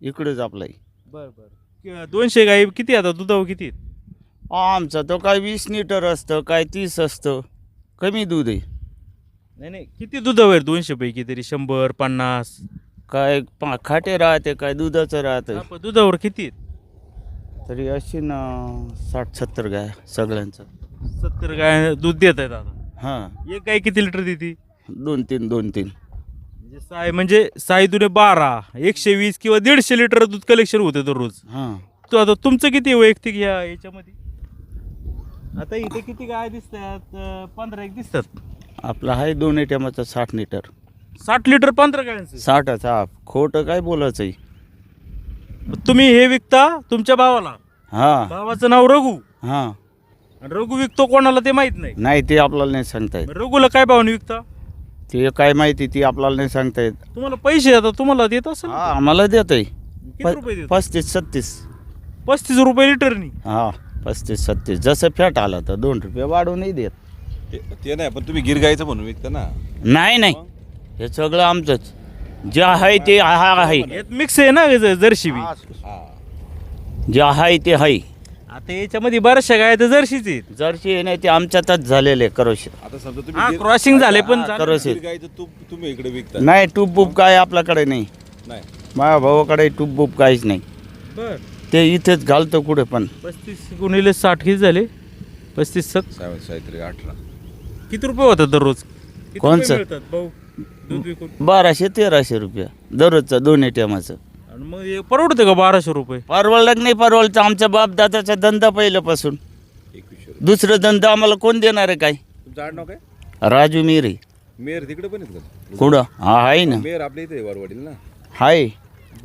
इकडेच आपलाय. बर बर 200 गाई किती आता दुधावर किती आहेत? आमचा तो काय 20 लिटर असतं, काय 30 असतं. कमी दूध आहे. नाही नाही किती दुधावर 200 पैकी तरी 100 50? काय खाटे राहते, काय दुधाचं राहतं. दुधावर किती आहेत? तरी अशी ना 60-70 गाय सगळ्यांचं. 70 गाय दूध देत आहेत आता. हां, एक गाय किती लिटर देते? 2-3 म्हणजे साई दुने 12 120 किंवा 150 लिटर दूध कलेक्शन होते दररोज. हां. तो आता तुमचं किती वैयक्तिक याच्यामध्ये? आता इथे किती गाय दिसतात? 15 एक दिसतात. आपला आहे 2 टायमाचा 60 लिटर. 60 लिटर 15 गायांचं. 60च हा. खोटं काय बोलायचं आहे. तुम्ही हे विकता तुमच्या भावाला? हां भावाचं नाव रघु. हां. आणि रघु विकतो कोणाला ते माहित नाही. नाही ते आपल्याला नाही सांगता येत. रघुला काय भावाने विकता? ते काय माहिती ती आपल्याला नाही सांगता येत. तुम्हाला पैसे आता तुम्हाला देत असेल. हा आम्हाला देत आहे. किती रुपये देत? 35-36. 35 रुपये लिटरनी. हा 35-36 जसं फॅट आलं तर 2 रुपये वाढवून नाही देत. ते नाही, पण तुम्ही गिरगाईचं म्हणून विकता ना. नाही नाही हे सगळं आमचंच जे आहे ते आहे. यात मिक्स आहे ना जर्सी बी. जे आहे ते आहे. आता याच्यामध्ये बऱ्याचशा गाय तर जर्सीच आहेत. जर्सी नाही ते आमच्यातच झालेले करोशी. आता समजा हा तुम्ही क्रॉसिंग झाले पण हा, करोशी. गिरगाईचं तूप तुम्ही इकडे विकता. नाही टूप बूप काय आपल्याकडे नाही. नाही माझ्या भावाकडे टूप बूप काहीच नाही. बर ते इथेच घालतो कुठे पण. 35 गुणिले 60 किती झाले? 35 सावित्री 18. किती रुपये होतात दररोज? किती कोणचं? रुपये मिळतात भाऊ दूध विकून? 1200-1300 रुपये दररोजचं 2 टायमाचं. आणि मग हे परवडतं का 1200 रुपये? परवडलं नाही परवडतं. आमच्या बाप दादाचा धंदा पहिल्यापासून. 2100. दुसरं धंदा आम्हाला कोण देणार आहे काय? तुमचं आडनाव काय? राजू मिरे. मेर तिकडे पण आहेत का? कुठं? हा आहे ना. मेर आपल्या इथे वारवाडील ना. आहे.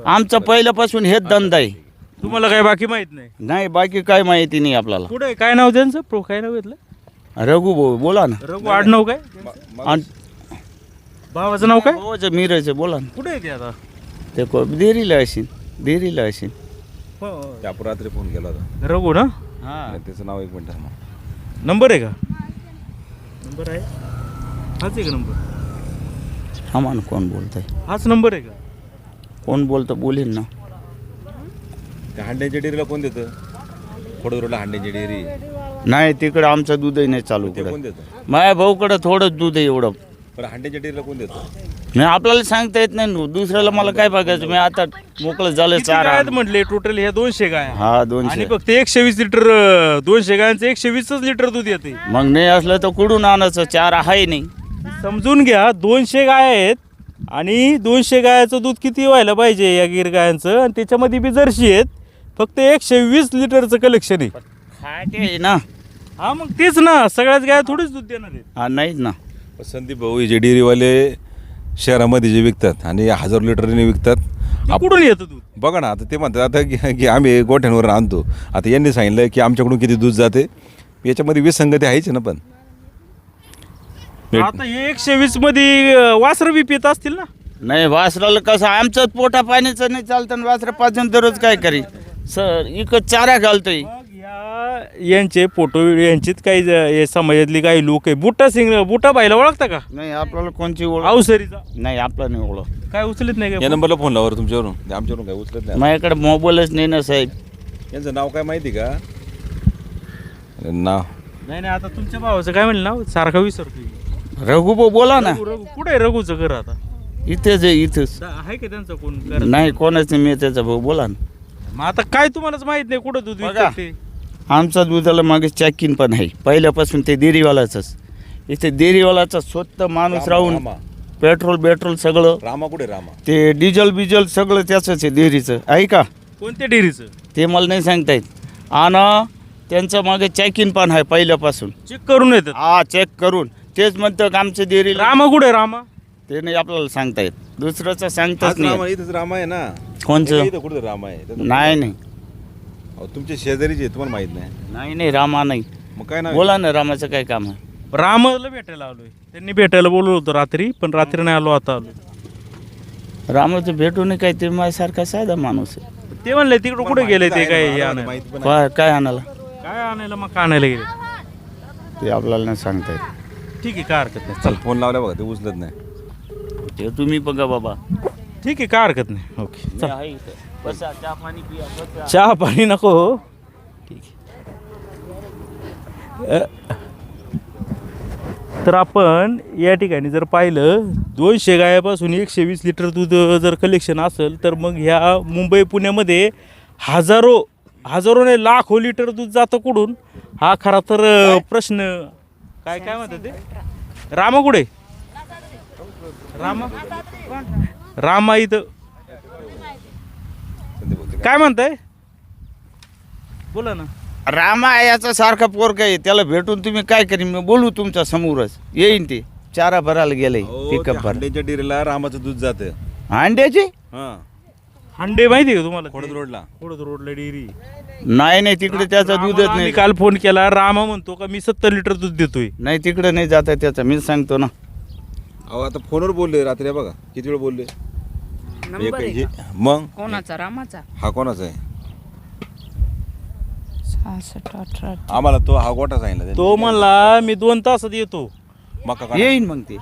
आमचा पहिल्यापासून हेच धंदा आहे. तुम्हाला काय बाकी माहित नाही? नाही बाकी काय माहिती नाही आपल्याला. कुठे काय नाव त्यांचं? काय नाव घेतलं? रघु भाऊ बोला ना. रघु आडनाव काय? आणि भावाचं नाव काय? भावाचं मिरेचं बोला ना. कुठे आहे ते आता? ते देरीला असेल. देरीला असेल. त्या रात्री फोन केला होता. रघु ना? हां त्याचं नाव 1 मिनिट थांबा. नंबर आहे का? नंबर आहे. हाच आहे का नंबर? थांबा कोण बोलतंय. हाच नंबर आहे का? कोण बोलतं बोलेल ना. त्या हांड्याच्या डेअरीला कोण देतं? खोडदरोडला हांड्याची डेअरी नाही तिकडं आमचं दूधही नाही चालू ते कोण कडं. देतं? माझ्या भाऊकडं थोडंच दूध आहे एवढं. पण हांड्याच्या डेअरीला कोण देतं? नाही आपल्याला सांगता येत नाही ना. दुसऱ्याला मला काय बघायचं. मी आता मोकळं झालं किती चारा. गाय आहेत म्हटले टोटल? ह्या 200 गाय हा आणि 200. फक्त 120 लिटर 200 गायांचं 120च लिटर दूध येते. मग नाही असलं तर कुठून आणायचं. चारा आहे नाही. समजून घ्या 200 गाय आहेत आणि 200 गायाचं दूध किती व्हायला पाहिजे या गिर गायांचं? आणि त्याच्यामध्ये बी जर्सी आहेत. फक्त 120 लिटरचं कलेक्शन आहे. खाटे आहे ना. हा मग तेच ना. सगळ्याच गाय थोडीच दूध देणार आहेत. हा नाहीच ना. संदीप भाऊ हे जे डेअरीवाले शहरामध्ये जे विकतात आणि 1000 लिटरने विकतात. ते कुठून येतं दूध? बघा ना, आता ते म्हणतात आता की आम्ही गोठ्यांवर आणतो. आता यांनी सांगितलं की आमच्याकडून किती दूध जाते. याच्यामध्ये विसंगती आहेच ना. पण आता हे 120 मध्ये वासरं बी पित असतील ना? नाही वासराला कसं आमचं पोटा पाण्याचं नाही चालतं. वासरा पाजून दररोज काय करी सर इकडं चारा घालतोय. मग यांचे फोटो यांचीच काही हे समाजातली काही लोक आहे. बुटा बाईला ओळखता का? नाही आपल्याला कोणची ओळख अवसरीचा नाही. आपला नाही ओळख. काय उचलत नाही या का? नंबरला फोन लावा तुमच्यावरून. आमच्यावरून काय उचलत नाही. माझ्याकडे मोबाईलच नाही ना साहेब. यांचं नाव काय माहिती का? नाव नाही नाही आता तुमच्या भावाचं काय म्हणलं नाव? सारखा विसरतो. रघुभाऊ बोला ना. रघु कुठे आहे रघुचं घर आता? इथेच आहे इथेच. आहे का त्यांचं कोण घर? नाही कोणाच नाही. मी त्याचा भाऊ बोला ना. मग आता काय तुम्हालाच माहित नाही कुठं दूध बघा. विकतात ते? आमचा दुधाला मागे चॅकिंग पण आहे पहिल्यापासून. ते डेअरीवालाच. इथे डेअरीवालाचा स्वतः माणूस राहून रामा पेट्रोल सगळं. रामा कुठे रामा? ते डिझेल बिजल सगळं त्याचंच आहे डेअरीचं. आहे का? कोणत्या डेअरीचं? ते मला नाही सांगता येत. आणि त्यांचं मागे चॅकिंग पण आहे पहिल्यापासून. चेक करून येतात. हा चेक करून तेच म्हणतं का आमच्या डेअरीला. रामा कुठे रामा? ते नाही आपल्याला सांगता येत. दुसऱ्याचं सांगताच हाच रामा नाही. इथंच रामा आहे ना. कोणचं? इथं कुठे रामा आहे? नाही नाही अहो, तुमचे शेजारीचे तुम्हाला माहित नाही. नाही नाही रामा नाही. मग काय नाव? बोला ना रामाचं काय काम आहे. रामाला भेटायला आलोय. त्यांनी भेटायला बोलवलं होतं रात्री, पण रात्री नाही आलो, आता आलो. रामाचं भेटून काय ते माझ्यासारखा साधा माणूस आहे. ते म्हणले तिकडं कुठे गेले ते काय हे आणायला? माहिती पण आहे. काय आणायला काय आणायला? मग आणायला गेले. ते आपल्याला नाही सांगता येत. ठीक आहे काय हरकत नाही. चल फोन लावला बघा ते उचलत नाही. ते तुम्ही बघा बाबा. ठीक आहे, काय हरकत नाही. ओके, मी चला. आहे इथं. बसा, चहा पाणी पिया, बसा. चहा पाणी नको हो. ठीक आहे. तर आपण या ठिकाणी जर पाहिलं 200 गायापासून 120 लिटर दूध जर कलेक्शन असेल तर मग ह्या मुंबई पुण्यामध्ये हजारो नाही लाखो लिटर दूध जातं कुठून, हा खरा तर प्रश्न. काय काय म्हणतात ते, रामा कुठे, रामा इथं काय म्हणताय, बोला ना. रामा याचा सारखा पोरगा आहे, त्याला भेटून तुम्ही काय करीन, मी बोलू तुमच्या समोरच येईन. ते चारा भरायला गेले पिकअप भर. हंड्याच्या डेअरीला रामाचं दूध जातं. अंड्याची हां, हंडे माहिती आहे का तुम्हाला, खोडद रोडला. खोडद रोडला डेअरी. नाही तिकडे त्याचा दूधच मी नाही. काल फोन केला, रामा म्हणतो का मी 70 लिटर दूध देतोय. नाही तिकडे नाही जात आहे त्याचा, मी सांगतो ना. अहो आता फोनवर बोलले रात्री, बघा किती वेळ बोलले. नंबर आहे का? मग कोणाचा रामाचा हा कोणाचा आहे, 66 18 आम्हाला तो हा गोटा सांगितला त्यांनी. तो म्हणला मी 2 तासात येतो. मका का येईन मग ते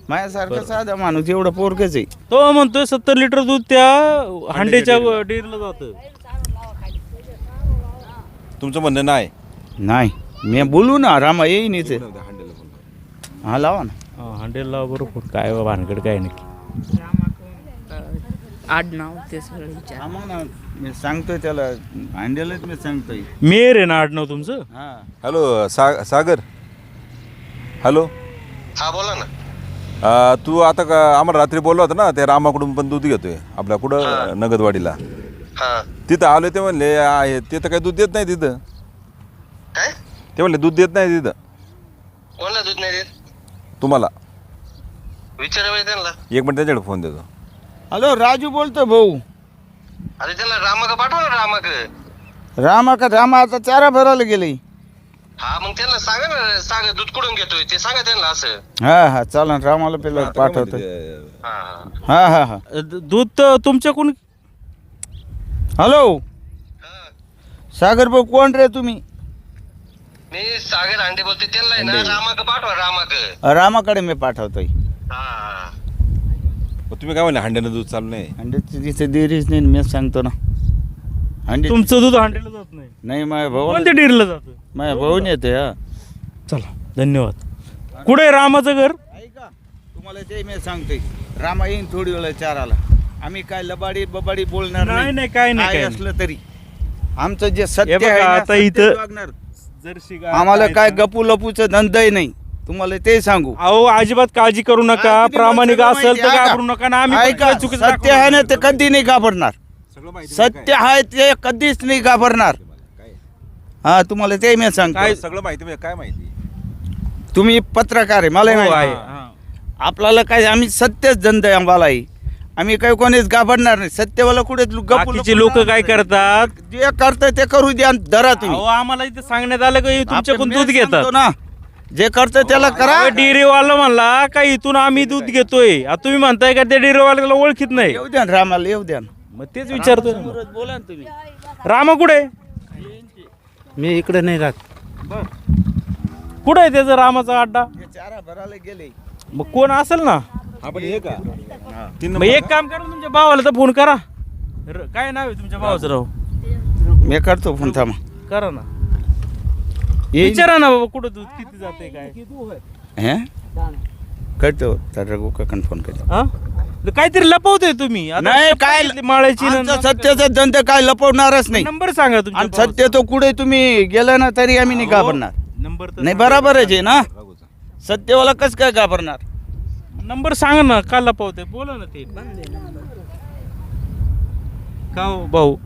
माझ्यासारखा साधा माणूस एवढं पोरगच आहे. तो म्हणतोय 70 लिटर दूध त्या हंडेच्या डेअरीला जातं. तुमचं म्हणणं नाही. नाही मी बोलू ना, रामा येईन इथे. हंड्याला फोन. हा लावा ना. हंडेला बरोबर, काय भानगड काय नाही. आडनाव ते सगळं विचार. हा मग ना, मी सांगतोय त्याला अंड्यालाच मी सांगतोय. मेर आहे ना आडनाव तुमचं. हा हॅलो सागर. हॅलो, हा बोला ना. तू आता का आम्हाला रात्री बोलला होता ना, ते रामाकडून पण दूध घेतोय आपल्या कुठं नगदवाडीला. हा तिथं आलो ते म्हणले आहे, ते तर काही दूध देत नाही तिथं. काय ते म्हणले दूध देत नाही तिथं कोणाला दूध नाही देत, तुम्हाला. विचारावे त्यांना. एक मिनिट त्याच्याकडे फोन देतो. हॅलो राजू बोलतो भाऊ. अरे त्याला रामाक पाठवा ना, रामाक. रामा आता चारा भरायला गेले. हा मग त्यांना सांगा ना, सांगा दूध कुठून घेतोय ते सांगा त्यांना असं. हा चालन, रामाला पहिला पाठवतो. हा हा दूध तर तुमच्याकडून. हॅलो हा. सागर भाऊ, कोण रे तुम्ही? मी सागर हांडे बोलते, त्यांना आहे ना रामाक पाठवा, रामाक. रामाकडे मी पाठवतोय. हा तुम्ही काय म्हणले हंड्यानं दूध चालू नाही. अंड्याची तिथे देरीच नाही, मी सांगतो ना. अंडे तुमचं दूध हंडेला जात नाही. नाही माझ्या भाऊ, कोणत्या डेअरीला जातं. माझ्या भाऊन येते. हा चला, धन्यवाद. कुठे आहे रामाचं घर? ऐका, तुम्हाला ते मी सांगतोय, रामा येईन थोडी वेळ चाराला. आम्ही काय लबाडी बबाडी बोलणार नाही, काय नाही, काय काय नाही. असलं तरी आमचं जे सत्य हे बघा, आहे ना, आता सत्यच इथं- वागणार. जर्सी आम्हाला काय गपू लपूचं धंदाही नाही, तुम्हाला ते सांगू. अहो, अजिबात काळजी करू नका. काय किती प्रामाणिक सगळं असेल तर माहिती आहे घाबरू नका ना. आम्ही का? पण ऐका, काही चुकीचं सत्य आहे ना, ते कधी नाही घाबरणार. सगळं माहिती सत्य आहे ते कधीच नाही घाबरणार. हा तुम्हाला ते मी सांगतो. काय- सगळं माहिती म्हणजे काय माहिती. तुम्ही पत्रकार आहे, मला हो, माहिती आहे. आहे. हा. आपल्याला काय, आम्ही सत्यच धंदा आहे आम्हाला आहे. आम्ही काही कोणीच घाबरणार नाही. सत्यवाला कुठे बाकीचे लोक काय करतात, जे करताय ते करू द्या, धरा तुम्ही. अहो, आम्हाला इथे सांगण्यात आलं की तुमच्याकडून आपण दूध मी सांगतो घेतात. ना, जे करतंय त्याला करा. डेअरीवाला म्हणला का इथून आम्ही दूध घेतोय. आता तुम्ही म्हणताय का त्या डेअरीवाल्याला ओळखीत नाही. येऊ द्या ना, रामाला येऊ द्या ना. मग तेच विचारतोय. बोला ना तुम्ही. रामा कुठे, मी इकडे नाही राहत. कुठे आहे त्याचा रामाचा अड्डा? हे चारा भरायला गेले. मग कोण असेल ना. आपण हे का तीन मग एक काम करा, तुमच्या भावाला तर फोन करा. काय नाव आहे तुमच्या भावाचं? राव मी करतो फोन, थांबा. करा ना, येईन. विचारा ना बाबा कुठं दूध किती जाते काय. हे करतो तर रघु काकांना फोन करतो. हा, काहीतरी लपवतोय तुम्ही. आता नाही काय सांगितली माळाची ना- आमचं सत्याचा धंदा काय लपवणारच नाही. नंबर सांगा आणि तुमच्या सत्य तो कुठे तुम्ही गेला ना तरी आम्ही नाही घाबरणार. नंबर तर नाही बरोबरच आहे ना, सत्यवाला कसं काय घाबरणार. नंबर सांगा ना, का लपवते बोला ना. ते का हो भाऊ?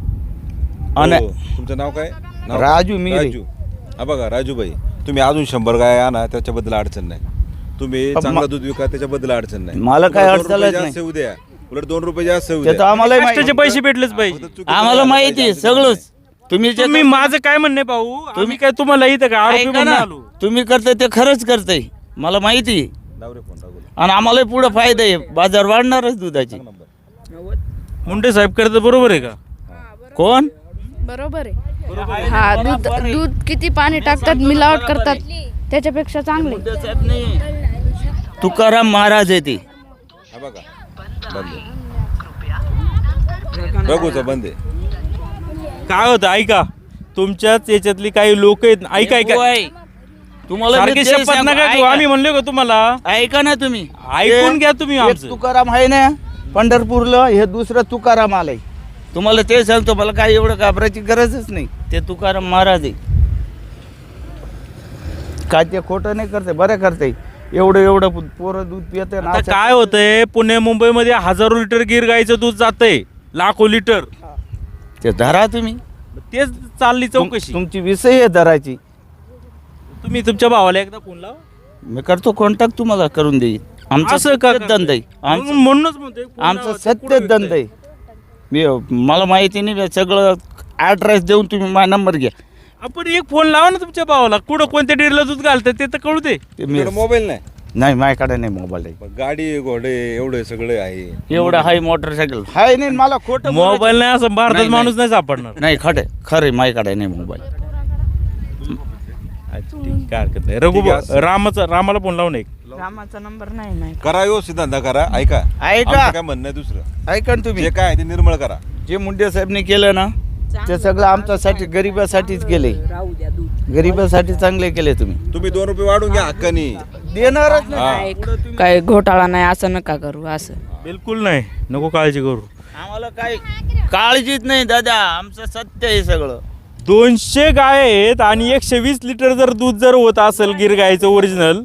आणि हो, तुमचं नाव काय? नाव? राजू मिरे. राजू. हा बघा राजूबाई, तुम्ही अजून 100 गाय आणा, त्याच्याबद्दल अडचण नाही. तुम्ही चांगलं दूध विका, त्याच्याबद्दल अडचण नाही. मला काय तुम्हाला 2 अडचणच रुपये नाही. जास्त येऊ द्या, उलट 2 रुपये जास्त येऊ ते तर द्या. आम्हाला कष्टाचे पैसे भेटलेच पाहिजे. आम्हाला माहिती आहे सगळंच. तुम्ही जे तुम्ही माझं काय म्हणणे भाऊ, तुम्ही काय तुम्हाला इथं का आरोपी ऐका म्हणून ना, आलो? तुम्ही करताय ते खरंच करताय, मला माहिती आहे. लाव रे फोन, राघू. आणि आम्हाला पुढे फायदा आहे, बाजार वाढणारच दुधाची. मुंडे साहेब करत बरोबर आहे का? कोण? बरोबर आहे. हा, दूध किती पाणी टाकतात, मिलावट करतात, त्याच्यापेक्षा चांगले. तुकाराम महाराज आहे ते. हा बघा बंद. रघुचा बंद आहे. काय होतं ऐका, तुमच्याच याच्यातली काही लोक आहेत, ऐका ऐका तुम्हाला मी सारखी ते शपथ सांगू, नका घेऊ. ऐका. आम्ही म्हणलो का तुम्हाला, ऐका ना तुम्ही, ऐकून घ्या तुम्ही एक आमचं. तुकाराम आहे ना पंढरपूरला, हे दुसरं तुकाराम आलंय. तुम्हाला ते सांगतो, मला काय एवढं घाबरायची गरजच नाही. ते तुकाराम महाराज आहे. काय ते खोटं नाही करते, बरं करते. एवढं पोरं दूध पिते ना. आता काय होतंय, पुणे मुंबईमध्ये हजारो लिटर गिर गाईचं दूध जातंय, लाखो लिटर. ते धरा तुम्ही, तेच चालली चौकशी. तुमची विषय आहे धरायची. तुम्ही तुमच्या भावाला एकदा फोन लावा. मी करतो, कॉन्टॅक्ट तुम्हाला करून देईन. आमचं असं का सत्य धंदा आहे. म्हणूनच म्हणतोय फोन आमचं लावा. सत्य धंदा आहे. मला माहिती नाही, सगळं ॲड्रेस देऊन तुम्ही माझा नंबर घ्या. आपण एक फोन लावा ना तुमच्या भावाला, कुठं कोणत्या डेअरीला दूध घालतात ते तर कळू दे. ते मी तुझ्याकडे मोबाईल नाही, नाही, माझ्याकडे नाही मोबाईल आहे. पण गाडी घोडे एवढे सगळे आहे. एवढं हाय मोटरसायकल हाय नाही. मला खोटं मोबाईल नाही असं भारतात नाही, माणूस नाही सापडणार. नाही, खरे माझ्याकडे नाही मोबाईल. अच्छा, ठीक, काय हरकत नाही. रघु ठीक आहे. रामाला फोन लावून एक. रामाचा नंबर नाही माहिती. करा व्यवस्थित धंदा करा. ऐका ऐका. आमचं काय म्हणणं आहे दुसरं, ऐका ना तुम्ही, जे काय आहे ते निर्मळ करा. जे मुंडे साहेबने केलं ना ते सगळं आमच्यासाठी, गरिबासाठीच केले. गरिबासाठी चांगले केले तुम्ही. तुम्ही 2 रुपये वाढून घ्या हक्कानी. देणारच नाही. काय घोटाळा नाही असं नका करू असं. बिलकुल नाही, नको काळजी करू. आम्हाला काय काळजीच नाही दादा, आमचं सत्य आहे सगळं. 200 गाय आहेत आणि 120 लिटर जर दूध जर होत असेल गिर गायचं ओरिजिनल,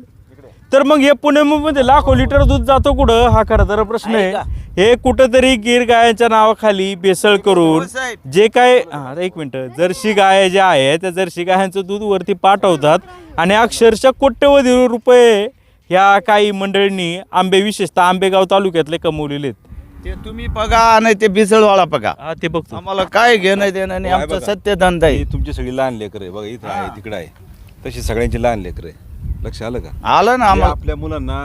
तर मग हे पुणे मुंबईमध्ये लाखो लिटर दूध जातो कुठं, हा खरा तर प्रश्न आहे. हे कुठंतरी गिर गायांच्या नावाखाली बेसळ करून जे काय, एक मिनिट, जर्सी गाय ज्या आहेत त्या जर्सी गायांचं दूध वरती पाठवतात आणि अक्षरशः कोट्यवधी रुपये ह्या काही मंडळींनी विशेषतः आंबेगाव तालुक्यातले कमवलेले आहेत. ते तुम्ही बघा नाही ते बिसळवाळा बघा. हा, ते बघतो. आम्हाला काय घेणं देणं नाही. आमचं सत्य धंदा आहे. ही तुमची सगळी लहान लेकर आहे बघा, इथं आहे तिकडे आहे, तशी सगळ्यांची लहान लेकर आहे. लक्ष आलं का? आलं ना हे आम्हाला. आपल्या मुलांना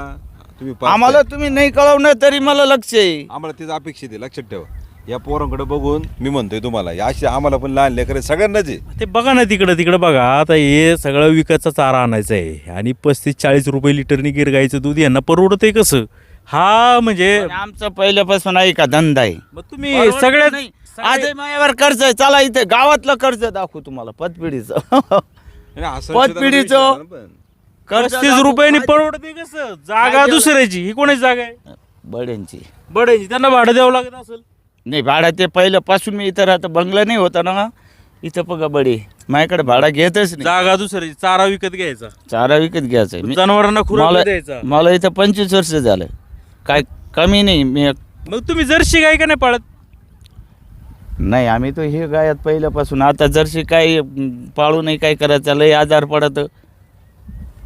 तुम्ही पाहताय. आम्हाला तुम्ही नाही कळवणं तरी मला लक्ष आहे. आम्हाला तेच अपेक्षित आहे, लक्षात ठेवा. या पोरांकडे बघून मी म्हणतोय तुम्हाला, या अशी आम्हाला पण लहान लेकर आहे, सगळ्यांनाच आहे. ते बघा ना तिकडं बघा. आता हे सगळं विकतचा चारा आणायचा आहे आणि 35-40 रुपये लिटरनी गिर गाईचं दूध यांना परवडतंय कसं? हा म्हणजे पण आमचं पहिल्यापासून आहे का धंदा आहे. मग तुम्ही सगळ्यात नाही. आज माझ्यावर कर्ज आहे. चला इथे गावातलं कर्ज दाखवू तुम्हाला, पतपिढीचं. आणि असं पतपिढीचं विचार ना पण. कर्ज 35 रुपयांनी परवडते कसं? जागा दुसऱ्याची, ही कोणाची जागा आहे? बड्यांची बड्याची. त्यांना भाडं द्यावं लागत असेल. नाही. भाडा ते पहिल्यापासून मी इथं राहतो, बंगला नाही होता ना इथं. बघा बडे माझ्याकडे भाडा घेतच नाही. जागा दुसऱ्याची, चारा विकत घ्यायचा, चारा विकत घ्यायचा आहे. जनावरांना खुराक द्यायचा. मला इथं 25 वर्ष झालं, काय कमी नाही. मी मग तुम्ही जर्सी गाय का नाही पाळत? नाही, आम्ही तो हे गायात पहिल्यापासून. आता जर्सी काय पाळू नाही, काय करायचं, लय आजार पडत,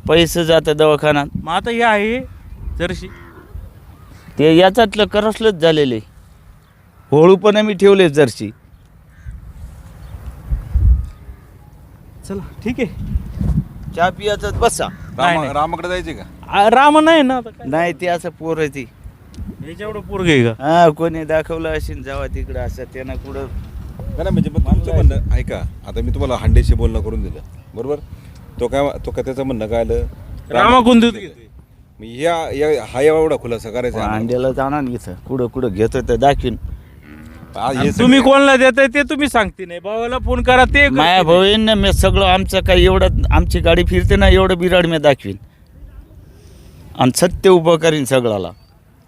पैसे जातं दवाखान्यात. मग आता हे आहे जर्सी. ते याच्यातलं करसलंच झालेले. होळू पण आम्ही ठेवले जर्सी. चला ठीक आहे. चहा पियाच बसा. नाही. रामाकडे जायचे का? राम नाही ना आता काय? नाही ते असं पोरायची. याच्याएवढं पोरग आहे का? हा, कोणी दाखवलं असेल जावा तिकडं, असं त्यानं कुठं. नाही म्हणजे मग तुमचं म्हणणं ऐका, आता मी तुम्हाला हांडेशी बोलणं करून दिलं बरोबर. तो काय त्याचं म्हणणं काय आलं, रामाकून दूध घेतोय. हा एवढा खुलासा करायचा आहे अंड्याला जाणार इथं कुठं घेतो तर दाखवीन. आज हे तुम्ही कोणाला देताय ते तुम्ही सांगते नाही. भावाला फोन करा, ते करते. माया भाऊंना मी सगळं आमचं काय एवढं, आमची गाडी फिरते ना एवढं बिराड मी दाखवीन आणि सत्य उभं करीन सगळ्याला.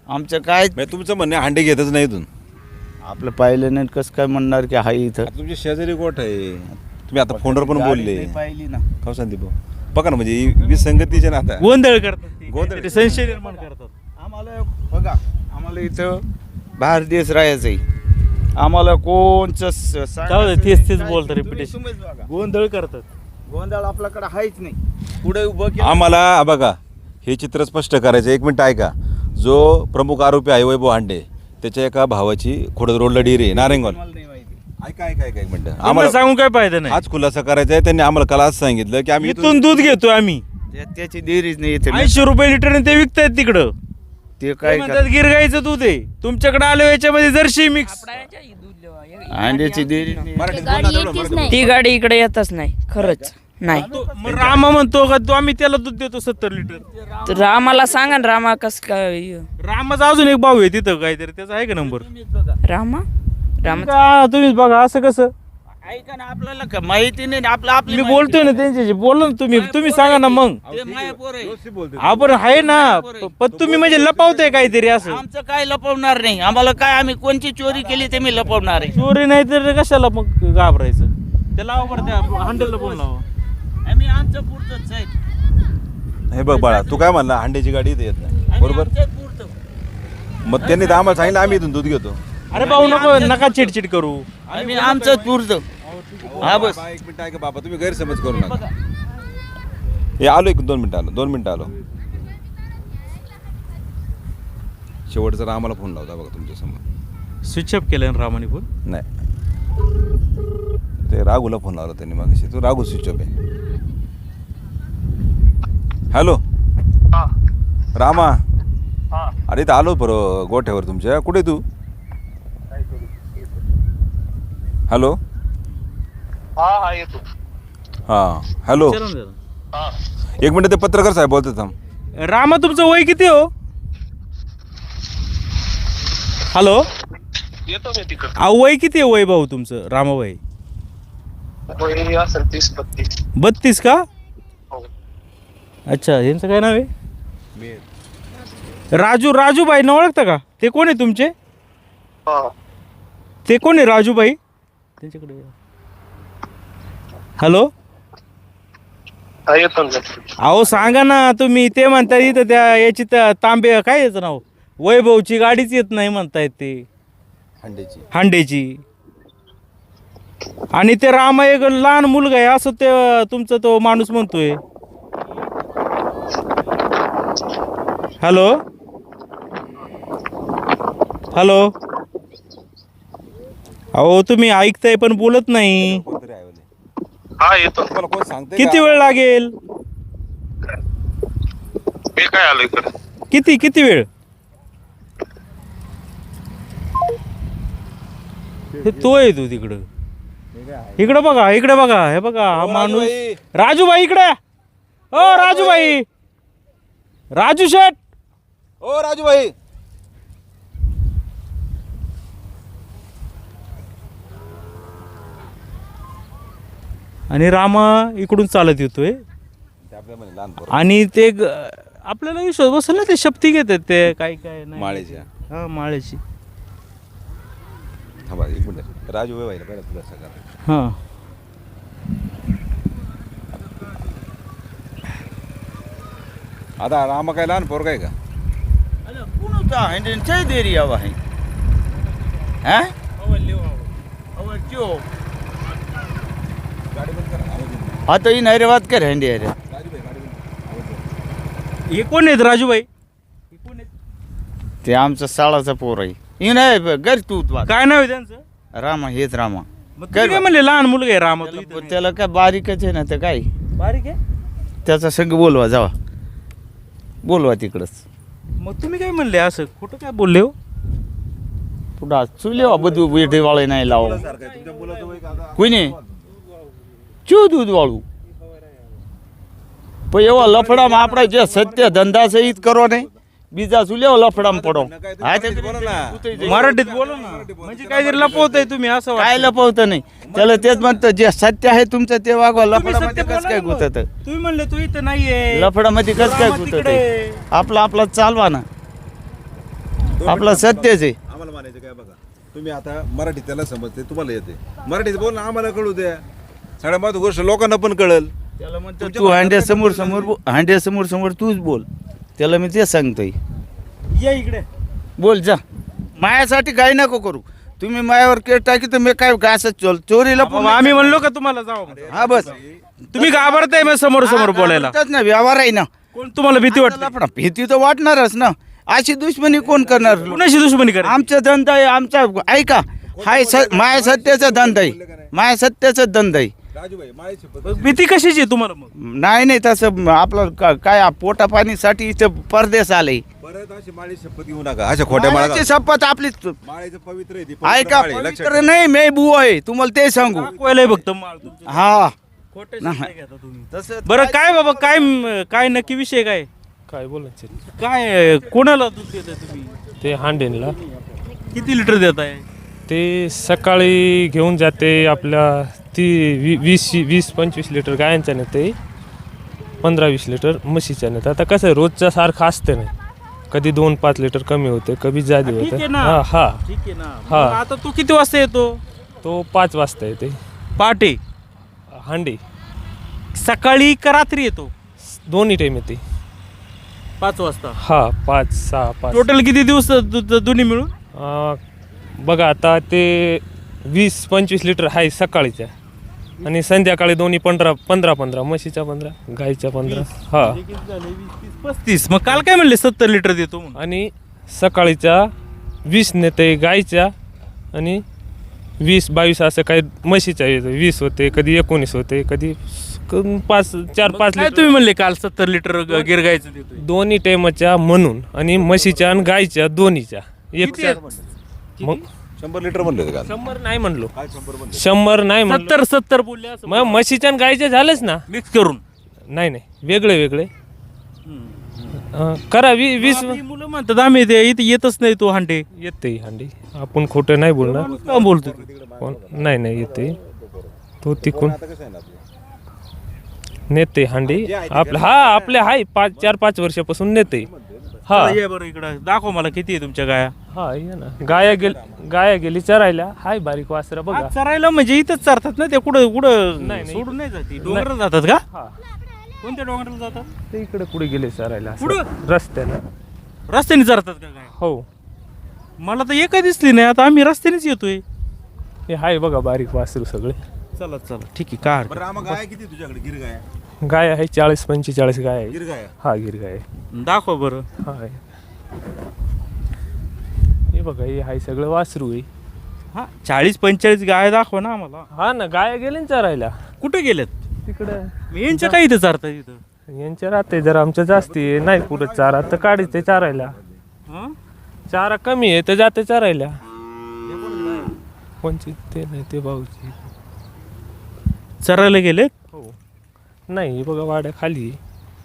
आमचं काय म्हणजे तुमचं म्हणणं आहे, हांडे घेतच नाही इथून. आपलं पाहिलं नाही कसं काय म्हणणार की हाय इथं. आता तुमची शेजारी गोठ आहे, तुम्ही आता फोनवर पण बोलले. गाडी पाहिली ना. का संदीप भाऊ बघा ना, म्हणजे ही विसंगतीचे ना आता. गोंधळ करतात ते. गोंधळ. काहीतरी संशय निर्माण करतात. आम्हाला बघा, आम्हाला इथं बाहेर देश राहायचं आहे. आम्हाला कोणचं जाऊ दे, तेच बोलतं रिपिटेशन. गोंधळ करतात. गोंधळ आपल्याकडे आहेच नाही. पुढे उभं केलं. आम्हाला बघा हे चित्र स्पष्ट करायचं. एक मिनिट ऐका. जो प्रमुख आरोपी आहे वैभव हांडे, त्याच्या एका भावाची खोडद रोडला डेअरी आहे नारायणगाव. मला नाही माहिती. ऐका एक मिनिट. आम्हाला सांगून काय फायदा नाही. हाच खुलासा करायचा आहे. त्यांनी आम्हाला काल आज सांगितलं की आम्ही इथून दूध घेतो आम्ही, त्याची देरीच नाही इथे. 80 रुपये लिटरने ते विकतायत तिकडं. ते काय काय म्हणतात गिरगाईचं दूध आहे. तुमच्याकडे आलो याच्यामध्ये जर्सी मिक्स. अंड्याची देरी नाही. ती गाडी इकडे येतच नाही खरंच नाही. मग रामा म्हणतो का तू आम्ही त्याला दूध देतो 70 लिटर. तर रामाला सांगा ना, रामा कस काय रामाचा अजून एक भाऊ आहे तिथं काहीतरी, त्याचा आहे का नंबर? रामा रामा का तुम्ही बघा असं कसं ऐका ना, आपल्याला माहिती नाही आपलं मी बोलतोय ना त्यांच्याशी, बोला ना तुम्ही सांगा ना मग. ते मायापोर आहे. आपण आहे ना, पण तुम्ही म्हणजे लपवताय काहीतरी असं. आमचं काय लपवणार नाही, आम्हाला काय, आम्ही कोणची चोरी केली ते मी लपवणार आहे. चोरी नाही तर कशाला मग घाबरायचं. ते लावा बरं, त्या हँडलला फोन लावा. आम्ही आमचं पुरतच आहे. हे बघ बाळा, तू काय म्हणला हांड्याची गाडी इथे येत नाही, बरोबर. आमचं पुरतं. मग त्यांनी तर आम्हाला सांगितलं आम्ही इथून दूध घेतो. अरे भाऊ नका चिडचिड करू. आम्ही आमचं पुरतं. हा बस. एक मिनिट ऐका बाबा, तुम्ही गैरसमज करू नका. हे आलो 2 मिनिटं आलो. शेवटचा रामाला फोन लावता बघा तुमच्या समोर. स्विच ऑफ केलं रामाने फोन. नाही, ते राघूला फोन लावला त्यांनी मग. तो राघू स्विच ऑफ आहे. हॅलो रामा, अरे इथं आलो बरं गोठ्यावर तुमच्या. कुठे तू? हॅलो. हा येतो. हां हॅलो, एक मिनिट, ते पत्रकार साहेब बोलतात थांब. रामा तुमचं वय किती हो? हॅलो, येतो मी तिकडं. वय किती आहे वय भाऊ तुमचं? रामा वय वय असेल 30-32. 32 का? हो. अच्छा, यांचं काय नाव आहे? राजूबाई न ओळखता का? ते कोण आहे तुमचे? हा. ते कोण आहे राजूबाई? त्यांच्याकडे. हॅलो, हा येतो ना. अहो सांगा ना तुम्ही. ते म्हणताय इथं त्या याची तांबे, काय याचं नाव, वैभवची गाडीच येत नाही म्हणतायत ते, हांडेची. आणि ते रामा एक लहान मुलगा आहे असं ते तुमचा तो माणूस म्हणतोय. हॅलो अहो तुम्ही ऐकताय पण बोलत नाही. हा येतो. तुम्हाला कोण सांगते? किती वेळ लागेल? मी काय आलो इकडे. किती वेळ? हे तो आहे तू तिकडं. इकडं बघा, हे बघा हा माणूस. राजूबाई इकडे. ओ राजूबाई, राजू शेठ. ओ राजूबाई, आणि रामा इकडून चालत येतोय. आणि ते आपल्याला विश्वास बसेल ना, ते शपथी घेतात ते काय नाही. माळेच्या. हा, माळ्याची. थांबा एक मिनिट, राजूबाई व्हायला पहिला तुला सगळं. हां, आता रामा काय लहान पोरगा आहे का? कोण होता हँडेच्या देरी हवा आहे? हा आता ही नाही रे, बात कर हँडी अरे. हे कोण आहेत राजूबाई? ते आमचं साळाचा पोर आहे. ही नाही घर तू काय नाव आहे त्यांचं? रामा, हेच रामा. मग तुम्ही काय म्हणले लहान मुलगा आहे रामा? तू इथं त्याला काय बारीकच आहे ना, तर काय बारीक आहे. त्याचा संग बोलवा, जावा बोलवा तिकडच. मग तुम्ही काय म्हणले असं खोटं काय बोलले हो? पुढं चुले बधू बेटे वाळे नाही लाव कोणी चू दूध वाळू पण एवढा लफडाम आपला जे सत्य धंदा सहित करो नाही, बीजा चुल्यावर लफडाम पडो. मराठीत बोला ना, म्हणजे काहीतरी लपवताय तुम्ही असं काय वाटतं. लपवतं नाही त्याला, तेच म्हणतं जे सत्य आहे तुमचं ते वागवा. तुम्ही लफडामध्ये सत्य कसं काय बोला गुतत? ना. तुम्ही म्हणले तू इथं नाहीये, लफडामध्ये कसं काय रामा गुतत? तिकडे. आपला चालवा ना, आपला सत्यच आहे. आम्हाला म्हणायचं काय बघा, तुम्ही आता मराठी त्याला समजते, तुम्हाला येते मराठीत बोल ना, आम्हाला कळू द्या. सगळ्या महत्व गोष्ट लोकांना पण कळेल. त्याला म्हणतो तू हांड्या समोर तूच बोल. त्याला मी ते सांगतोय, या इकडे. बोल जा. मायासाठी काही नको करू. तुम्ही मायावर केस टाकी तर मी काय असं चोरीला बाबा, आम्ही म्हणलो का तुम्हाला जाऊ? हा बस. तुम्ही घाबरताय मग समोर बोलायला. बोलताच ना, व्यवहार आहे ना. कोण तुम्हाला भीती वाटते? लफडा भीती तर वाटणारच ना. अशी दुश्मनी कोण करणार? कुणाशी दुश्मनी करा? आमचा धंदा आहे, आमचा ऐका हाय माया सत्याचा धंदा आहे, माया सत्याचा धंदा आहे. राजूबाई माळी शपथ. भीती कशाची आहे तुम्हाला मग? नाही तसं आपलं काय पोटा पाणीसाठी इथं परदेश आले. परत अशी माळी शपथ घेऊ नका, अशा खोट्या माळा. मायाची शपथ आपलीच. माळीचं पवित्र आहे ती, ऐका, माळी, लक्षात पवित्र नाही, मी बुवा आहे तुम्हाला ते सांगू. दाखवायला फक्त माळ तुमचं. हा खोटे नाही. शब्द घेता तुम्ही. तसं बरं काय बाबा, काय नक्की विषय काय? काय बोलायचं काय कोणाला दूध देताय तुम्ही? ते हांडेनला किती लिटर देताय? ते सकाळी घेऊन जाते आपल्या ती 20-25 लिटर गायांच्या नेते, 15-20 लिटर म्हशीच्या नेते. आता कसं आहे, रोजच्या सारखं असतं नाही, कधी 2-5 लिटर कमी होते, कधी जादी ठीक आहे होते. ना. हा ठीक आहे ना. हा. मग आता तू किती वाजता येतो? तो 5 वाजता येते पहाटे, हांडी, सकाळी का रात्री येतो? दोन्ही टाईम येते. 5 वाजता. हा 5-6-5 टोटल किती दिवस दोन्ही मिळून? बघा आता ते 20-25 लिटर आहे सकाळीच्या, आणि संध्याकाळी दोन्ही 15 म्हशीच्या 15, गाईच्या 15. हा 35. मग काल काय म्हणले 70 लिटर देतो म्हणून? आणि सकाळीच्या 20 नेते गाईच्या, आणि 20-22 असं काही म्हशीच्या येतं. 20 होते, कधी 19 होते, कधी 4-5 काय लिटर. तुम्ही म्हणले काल 70 लिटर गिरगायचं देतोय? दोन्ही टायमाच्या म्हणून, आणि म्हशीच्या आणि गाईच्या दोन्हीच्या एक किती आहेत? मग 100 लिटर म्हणले होते काल. 100 नाही म्हणलो, काय 100 म्हणले? 100 नाही म्हणलो. 70 बोलले असं मग म्हशीच्या आणि गाईच्या झालेच ना. मिक्स करून. नाही वेगळे वेगळे करा. 20 आपली मुलं म्हणतात आम्ही ते इथे येतच नाही तो हांडे. येते हांडी, आपण खोटं नाही बोलणार. का बोलतो? कोण नाही येते तो तिकून आता कसं आहे ना आपलं? नेते हांडी आपलं. हा आपले हाय 4-5 वर्षापासून नेते. हा ये बरं इकडं दाखव मला किती आहे तुमच्या गाया. हा ये ना. गाया गेली चरायला. हाय बारीक वासरा बघा. आज चरायला म्हणजे इथंच चरतात ना ते? कुठं नाही. सोडून नाही जाती? डोंगरात जातात का? हा कोणत्या डोंगराला जातात? ते इकडे पुढे गेले चरायला असं. पुढं? रस्त्याला. रस्त्याने चरतात का काय? हो मला तर एकही दिसली नाही. आता आम्ही रस्त्यानेच येतोय. हे हाय बघा बारीक वासरू सगळे. चला ठीक आहे. का बरं आम्हा गाय किती तुझ्याकडे? गिर गाय, गाय आहे 40-45 गाय आहे. गिर गाय. हा गिर गाय आहे. दाखव बरं. हा आहे. हे बघा हे हाय सगळं वासरू आहे. हा 40-45 गाय दाखवा ना आम्हाला. हा ना. गाया गेले ना चरायला कुठे गेलेत? तिकडं. यांच्या काय इथं चारतात इथं? यांच्या राहते जर आमच्या जास्ती आहे, नाही पुरत चारा तर काढते चारायला. हा? चारा कमी आहे तर जाते चारायला. कोणची ते नाही ते भाऊची. चरायला गेले? हो नाही हे बघा वाड्या खाली आहे.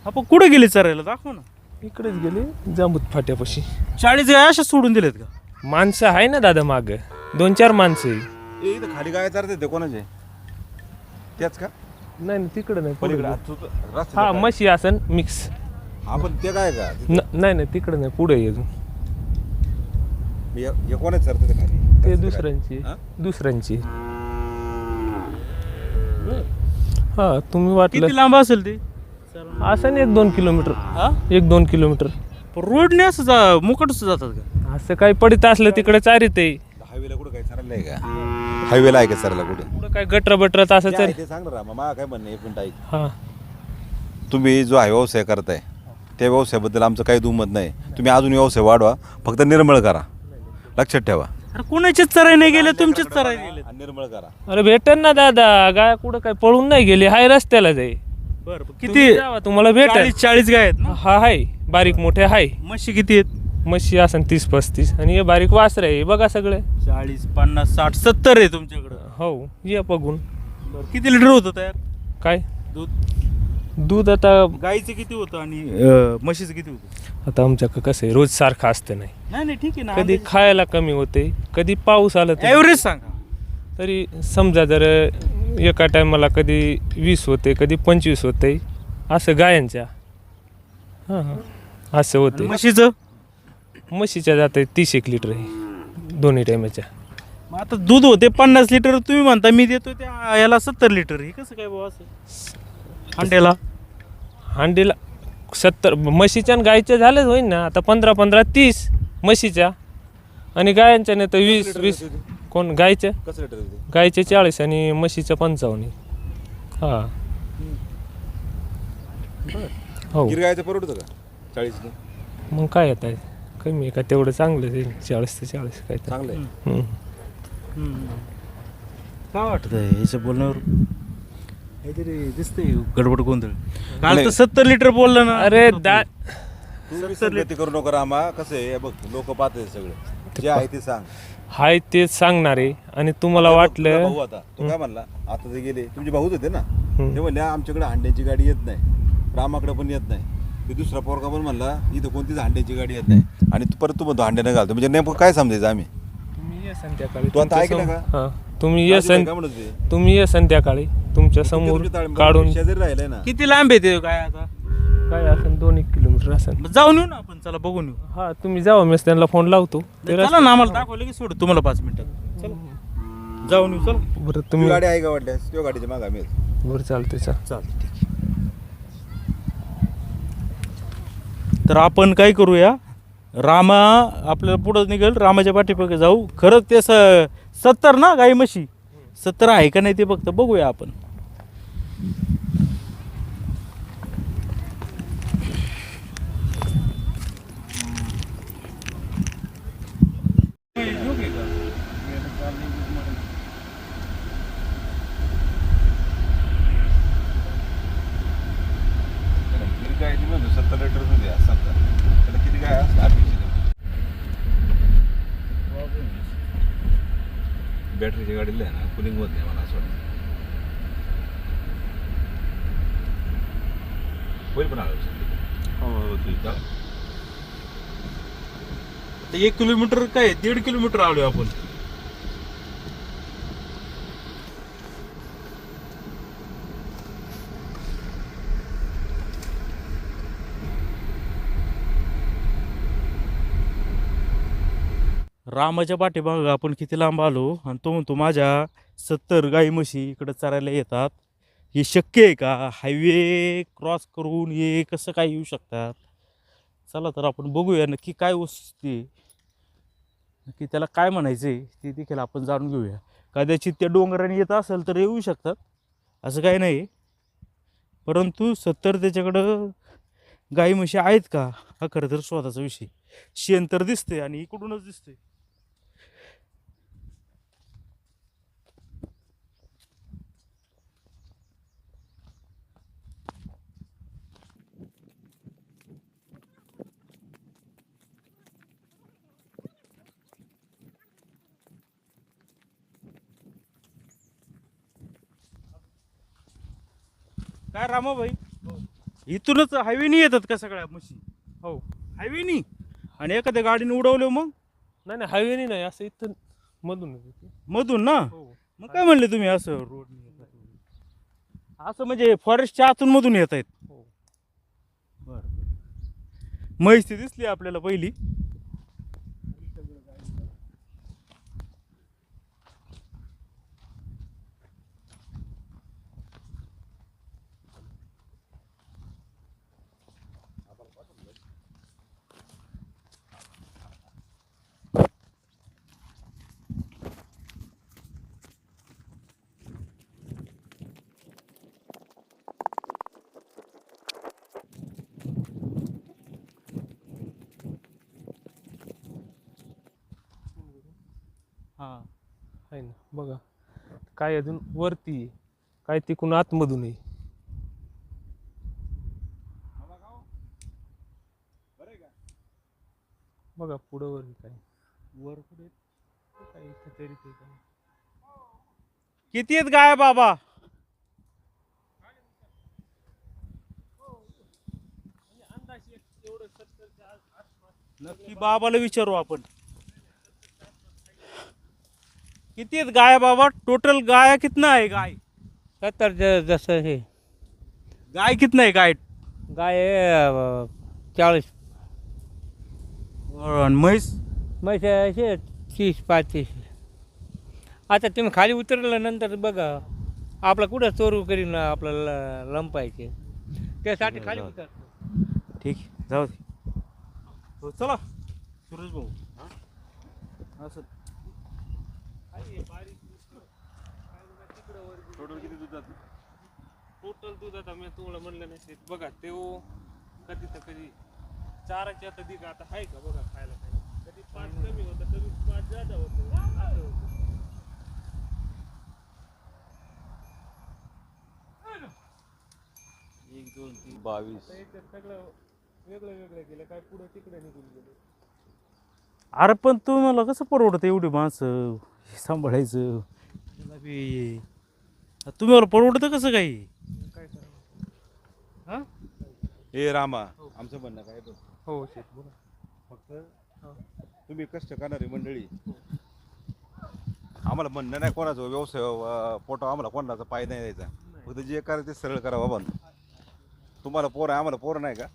आपण कुठे गेले चरायला? दाखव ना. इकडेच गेले जांबूत फाट्यापाशी. 40 गाय अशा सोडून दिलेत का? माणसं आहे ना दादा माग 2-4 माणसं आहे. ए, इथं खाली गाय चारते ते कोणाचे? त्याच का? नाही तिकडं नाही पुढे पलीकडे गेले. रस्त्याच्या हा काय? म्हशी असन मिक्स. आपण ते काय का? नाही तिकडं नाही पुढे अजून हे कोणाच चारते ते खाली? ते रस्त्याच्या दुसऱ्यांची हा? दुसऱ्यांची. हा तुम्ही वाटलं किती लांब असेल ते? असं 1-2 किलोमीटर. हा? 1-2 किलोमीटर. रोडने असं मुकटच जातात का? असं काही पडित असलं तिकडे चारित आहे. हायवेला कुठं काय चारायला आहे का? हायवेला आहे का चारायला कुठे? पुढं काय गटर बटरत असं ते तर. आहे ते सांग ना रामा. मला काय म्हणणं आहे, एक मिनिट ऐक. हा तुम्ही जो आहे व्यवसाय करताय त्या व्यवसायाबद्दल आमचं काही दुमत नाही. तुम्ही अजून व्यवसाय वाढवा, फक्त निर्मळ करा. लक्षात ठेवा. अरे कोणाचेच चराय नाही गेले, तुमचेच चराय गेले. आणि निर्मळ करा. अरे भेटेल ना दादा. गाय कुठं काय पळून नाही गेली. हाय रस्त्याला जाई. बरं तुम्ही किती? जावा, तुम्हाला भेटेल. 40 गाय आहेत ना? हा हाय बारीक मोठे हाय. म्हशी किती आहेत? म्हशी असन 30-35 आणि हे बारीक वासर आहे बघा सगळे. 40, 50, 60, 70 आहे तुमच्याकडं. हो ये बघून. किती लिटर होतं तयार काय दूध? दूध आता गाईचं किती होतं आणि म्हशीचं किती होतं? आता आमच्याकडे कसं आहे रोज सारखं असतं नाही. नाही ठीक आहे ना. कधी खायला कमी होते, कधी पाऊस आला तर ॲव्हरेज सांगा. तरी समजा जर एका टायमाला कधी 20 होते, कधी 25 होते असं गायांच्या. हां असं होते. म्हशीचं? म्हशीच्या जाते 30-1 लिटर आहे दोन्ही टायमाच्या. मग आता दूध होते 50 लिटर, तुम्ही म्हणता मी देतो त्या याला 70 लिटर. हे कसं काय बाबा असं अंड्याला? हांडीला 70 म्हशीच्या आणि गायच्या झालेच होईल ना. आता 15-15-30 म्हशीच्या आणि गायांच्या नाही तर 20-20. कोण गायच्या? कसं लिटर देते? गायच्या 40 आणि म्हशीच्या 55. हां हो. गिर गायचं परवडतं का 40? मग काय येत आहे कमी आहे का? तेवढं चांगलं आहे 40 ते 40 काय तर. चांगलं आहे. काय वाटतं याच्या बोलण्यावर? काहीतरी दिसतंय गडबड गोंधळ. काल तर नाही. 70 लिटर बोललं ना. अरे तू संगती करू नका रामा. कसं आहे बघ, लोक पाहते सगळं जे आहे ते सांग. हाय तेच सांगणार आहे. आणि तुम्हाला तुझा वाटलं भाऊ आता तो काय म्हणला? आता ते गेले तुमचे भाऊच होते ना, ते म्हणले आमच्याकडे हांड्याची गाडी येत नाही, रामाकडे पण येत नाही. ते दुसरा पोरगा पण म्हणला इथं कोणतीच हांड्याची गाडी येत नाही. आणि परत तू म्हणतो हांड्यानं घालतो. म्हणजे नेमकं काय समजायचं आम्ही? ये संध्याकाळी तू आता ऐक ना तुमच्या का? समोर- हां तुम्ही ये राजूभाई काय म्हणत होते? तुम्ही ये संध्याकाळी तुमच्या समोर तुमच्या ताळ- काढून शेजारी राहिलाय ना. किती लांब येते काय आता? काय असेल 2-1 किलोमीटर असेल. मग जाऊन येऊ ना आपण, चला बघून येऊ. हा तुम्ही जावा मी त्यांना फोन लावतो ते चला ना, आम्हाला दाखवलं की सोड तुम्हाला 5 मिनिटात. चला जाऊन येऊ. चल बरं तुझी तुम्ही गाडी आहे का वाटल्यास तुझ्या गाडीच्या मागे आम्ही आहेत. बरं चालते चा चालतं ठीक आहे. तर आपण काय करूया, रामा आपल्याला पुढं निघेल, रामाच्या पाठीपाठी जाऊ. खरंच ते 70 ना गाई म्हशी 70 आहे का नाही ते फक्त बघूया आपण. किती काय ती म्हणतो 70 लिटर दूध आहे असं समजा. त्याला किती काय असं अपेक्षित आहे. बॅटरीच्या गाडीला आहे ना कुलिंग होत नाही मला असं वाटतं. होईल पण आलं आता 1 किलोमीटर काय 1.5 किलोमीटर आलोय आपण. रामाच्या पाठीमागं आपण किती लांब आलो आणि तो म्हणतो माझ्या 70 गाई म्हशी इकडं चरायला येतात. हे शक्य आहे का? हायवे क्रॉस करून हे कसं काय येऊ शकतात? चला तर आपण बघूया नक्की काय वस्तू आहे, नक्की त्याला काय म्हणायचं आहे ते देखील आपण जाणून घेऊया. कदाचित त्या डोंगराने येत असेल तर येऊ शकतात, असं काही नाही. परंतु 70 त्याच्याकडं गाई म्हशी आहेत का हा खरं तर शोधाचा विषय. शेण तर दिसते आणि इकडूनच दिसते. काय रामाभाई, इथूनच हायवेनी येतात का सगळ्या म्हशी? हो हायवेनी? आणि एखाद्या गाडीने उडवलं मग? नाही नाही हायवे नाही असं इथं मधून येते. मधून ना? हो मग काय म्हणले तुम्ही असं रोड असं म्हणजे फॉरेस्टच्या आतून मधून येत आहेत? हो बरं. म्हैस ती दिसली आपल्याला पहिली. हां आहे ना बघा काय अजून वरती आहे, काय तिकडून आतमधून आहे. बघा पुढं वर काय वर पुढे काय इथं तरी ते काय. किती आहेत गाय बाबा? नक्की बाबाला विचारू आपण. किती आहेत गाय बाबा? टोटल गाय कितना आहे? गाय 70 जसं हे गाय कितना आहे? गाय गाय 40 आणि म्हैस? म्हैस हे 30-35. आता तुम्ही खाली उतरल्यानंतर बघा आपला कुठं चोरू करीन आपल्याला लंपायचे त्यासाठी खाली उतर. ठीक आहे, जाऊ दे. हो चला सुरेश भाऊ. असं टोटल किती दूध जातं? टोटल दूध आता मी तुम्हाला म्हणलं नाही बघा ते कधी तर कधी चाराच्या आता दिग आता आहे का बघा खायला काय कधी 5 कमी होतं कधी 5 जादा होतं असं होतं. 1 2 3 22. आता याच्यात सगळं वेगळं वेगळं गेलं काय पुढं तिकडे निघून गेलं. अरे पण तुम्हाला कसं परवडतं एवढी माणसं सांभाळायचं? त्याला बी तुम्हाला परवडतं कसं काही? काय करावं. हां ए रामा आमचं म्हणणं काय बघ, हो शेत बघा फक्त तुम्ही कष्ट करणारी मंडळी आम्हाला म्हणणं नाही कोणाचं व्यवसाय पोटा आम्हाला कोणाचा पाय नाही द्यायचा, फक्त जे करायचं ते सरळ करा बाबा. तुम्हाला पोर आहे आम्हाला पोर नाही का?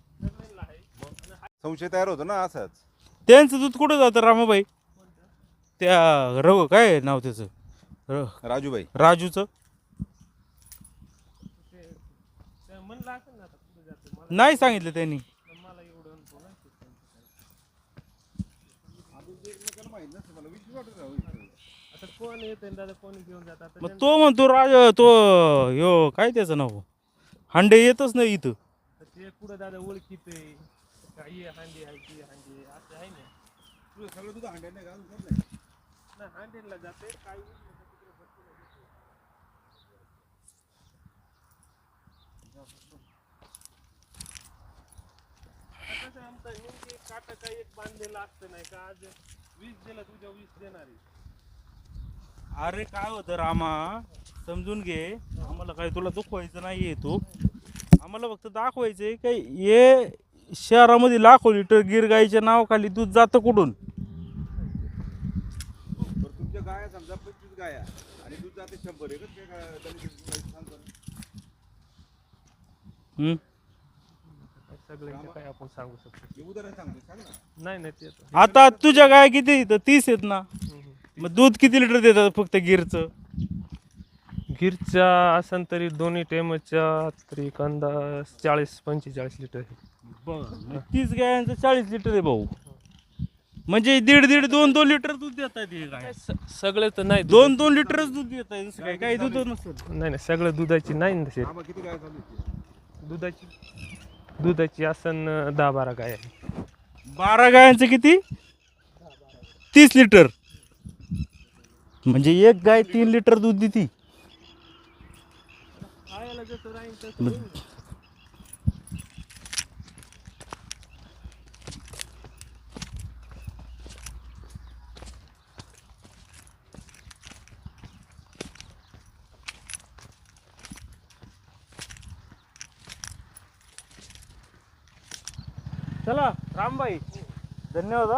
संशय तयार होतो ना असाच. त्यांचं दूध कुठं जातं रामाबाई? त्या काय नाव त्याचं राजूबाई राजूचं नाही सांगितलं त्यांनी. मग तो म्हणतो तो ह्यो काय त्याचं नाव हांडे येतच नाही इथं. ते कुठं दादा ओळखीत काही हांडी आहे ती हांडी असं आहे ना. सगळं तुझं हांड्या नाही का? ना हांडीला जाते काही आमचा नेमके काटा काही एक बांधलेला असतं नाही का? आज 20 दिला तुझ्या 20 देणार आहे. अरे काय होतं रामा, समजून घे. आम्हाला काय तुला दुखवायचं नाहीये, तू आम्हाला फक्त दाखवायचंय काय हे शहरामध्ये लाखो लिटर गिर गाईच्या नावाखाली दूध जातं कुठून? तुमच्या गाया समजा 25 गाया आणि दूध जाते 100 एकच सगळ्यांचे काय आपण सांगू शकतो? उदाहरण सांगतो, सांग ना. नाही नाही ते आता तुझ्या गाय किती? तर 30 आहेत ना. मग दूध किती लिटर देतात फक्त गिरचं? गिरच्या असन तरी दोन्ही टाइमच्या तरी कांदा 40-45 लिटर आहे. बरं 30 गायांचं 40 लिटर आहे भाऊ. म्हणजे 1.5-2 लिटर दूध देतात हे गाय. सगळे तर नाही 2 लिटरच दूध देत आहे. दुसरं काय काही दूध नसेल. नाही नाही सगळं दुधाची नाही ना तसे. किती गाय चालू आहे? दुधाची असन 10-12 गाय आहे. 12 गायांचं किती? 30 लिटर. म्हणजे एक गाय 3 लिटर दूध देते. चला रामबाई, धन्यवाद.